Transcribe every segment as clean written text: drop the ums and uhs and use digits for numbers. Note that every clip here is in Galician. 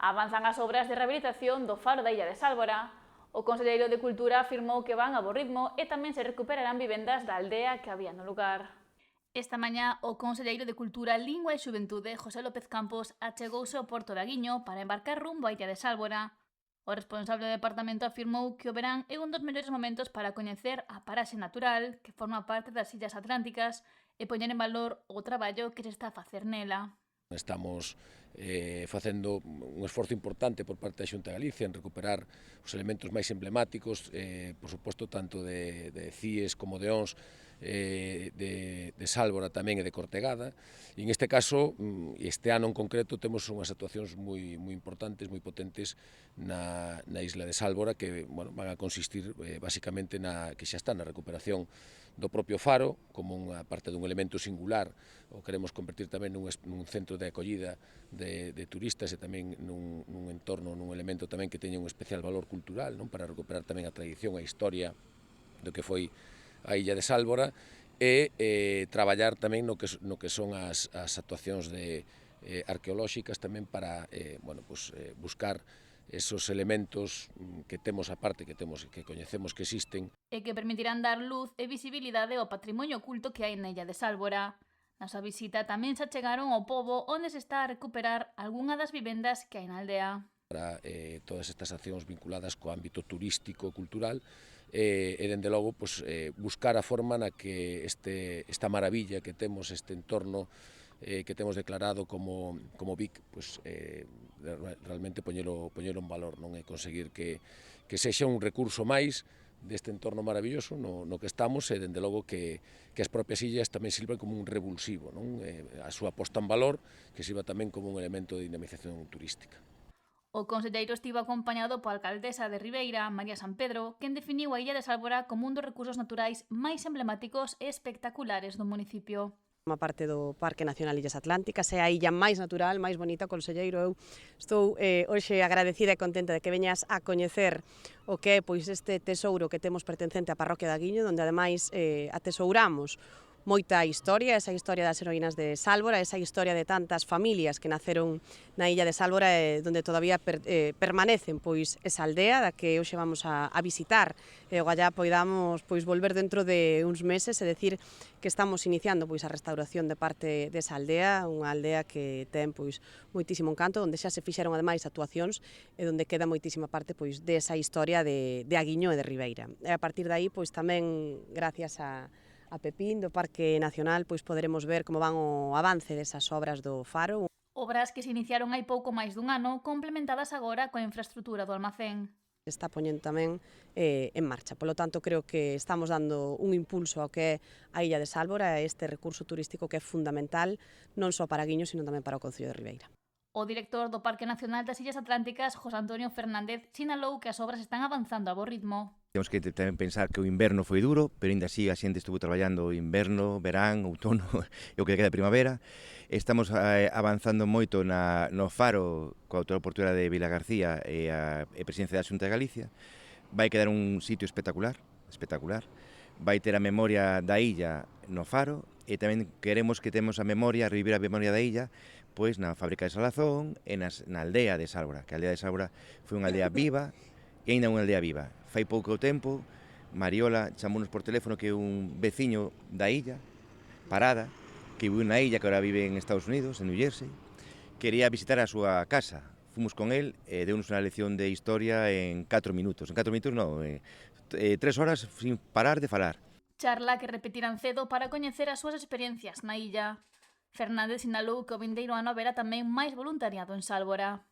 Avanzan as obras de rehabilitación do faro da illa de Sálvora. O conselleiro de Cultura afirmou que van a bo ritmo e tamén se recuperarán vivendas da aldea que había no lugar. Esta mañá, o conselleiro de Cultura, Lingua e Xuventude, José López Campos, achegouse ao porto de Aguiño para embarcar rumbo á illa de Sálvora. O responsable do departamento afirmou que o verán é un dos mellores momentos para coñecer a paraxe natural que forma parte das illas atlánticas e poñer en valor o traballo que se está a facer nela. Estamos facendo un esforzo importante por parte da Xunta de Galicia en recuperar os elementos máis emblemáticos, por suposto, tanto de CIES como de ONS, de Sálvora tamén e de Cortegada. E en este caso, este ano en concreto, temos unhas actuacións moi importantes, moi potentes na isla de Sálvora que van a consistir basicamente que xa está na recuperación do propio faro como unha parte dun elemento singular. O queremos convertir tamén nun centro de acollida de turistas e tamén nun entorno, nun elemento tamén que teña un especial valor cultural, non, para recuperar tamén a tradición e a historia do que foi a illa de Sálvora e traballar tamén no que son as actuacións arqueolóxicas tamén para buscar esos elementos que temos aparte, que coñecemos que existen. E que permitirán dar luz e visibilidade ao patrimonio oculto que hai na illa de Sálvora. Na súa visita tamén se achegaron ao pobo onde se está a recuperar algunha das vivendas que hai na aldea. Para todas estas accións vinculadas co ámbito turístico e cultural e dende logo buscar a forma na que esta maravilla que temos, este entorno que temos declarado como BIC, realmente poñelo en valor, non, e conseguir que sexa un recurso máis deste entorno maravilloso no que estamos e dende logo que as propias illas tamén sirvan como un revulsivo, non? A súa posta en valor que sirva tamén como un elemento de dinamización turística. O conselleiro estivo acompañado pola alcaldesa de Ribeira, María San Pedro, quen definiu a illa de Sálvora como un dos recursos naturais máis emblemáticos e espectaculares do municipio. Forma parte do Parque Nacional Illas Atlánticas, é a illa máis natural, máis bonita, conselleiro. Eu estou hoxe agradecida e contenta de que veñas a coñecer o que é este tesouro que temos pertencente á parroquia de Aguiño, onde ademais atesouramos moita historia, esa historia das heroínas de Sálvora, esa historia de tantas familias que naceron na illa de Sálvora donde todavía permanecen esa aldea da que hoxe vamos a visitar e ogallá poidamos volver dentro de uns meses e decir que estamos iniciando a restauración de parte desa aldea, unha aldea que ten moitísimo encanto, onde xa se fixeron ademais actuacións e onde queda moitísima parte desa historia de Aguiño e de Ribeira. E a partir de aí tamén gracias a Pepín do Parque Nacional poderemos ver como van o avance desas obras do faro. Obras que se iniciaron hai pouco máis dun ano, complementadas agora coa infraestrutura do almacén. Está poñendo tamén en marcha, polo tanto creo que estamos dando un impulso ao que é a illa de Sálvora, este recurso turístico que é fundamental non só para Aguiño, sino tamén para o Concello de Ribeira. O director do Parque Nacional das Illas Atlánticas, José Antonio Fernández, sinalou que as obras están avanzando a bo ritmo. Temos que tamén pensar que o inverno foi duro, pero ainda así a xente estuvo traballando inverno, verán, outono e o que queda de primavera. Estamos avanzando moito no faro coa autora portuaria de Vila García e a presidencia da Xunta de Galicia. Vai quedar un sitio espectacular. Vai ter a memoria da illa no faro e tamén queremos que temos a memoria, revivir a memoria da illa na fábrica de Salazón e na aldea de Sálvora, que a aldea de Sálvora foi unha aldea viva e ainda unha aldea viva. Fai pouco tempo, Mariola chamounos por teléfono que un veciño da illa, Parada, que vive na illa, que agora vive en Estados Unidos, en New Jersey, quería visitar a súa casa. Fomos con él e deunos unha lección de historia en 4 minutos. En 4 minutos non, 3 horas sin parar de falar. Charla que repetirán cedo para coñecer as súas experiencias na illa. Fernández sinalou que o vindeiro ano haberá tamén máis voluntariado en Sálvora.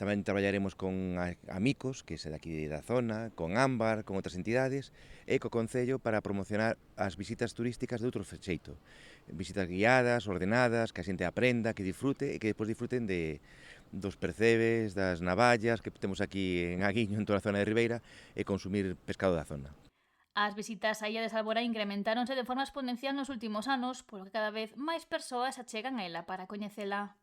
Tamén traballaremos con Amicos, que é daqui da zona, con Ámbar, con outras entidades, e co Concello para promocionar as visitas turísticas de outro xeito. Visitas guiadas, ordenadas, que a xente aprenda, que disfrute e que despois disfruten dos percebes, das navallas que temos aquí en Aguiño, en toda a zona de Ribeira, e consumir pescado da zona. As visitas á illa de Sálvora incrementáronse de forma exponencial nos últimos anos, polo que cada vez máis persoas achegan a ela para coñecela.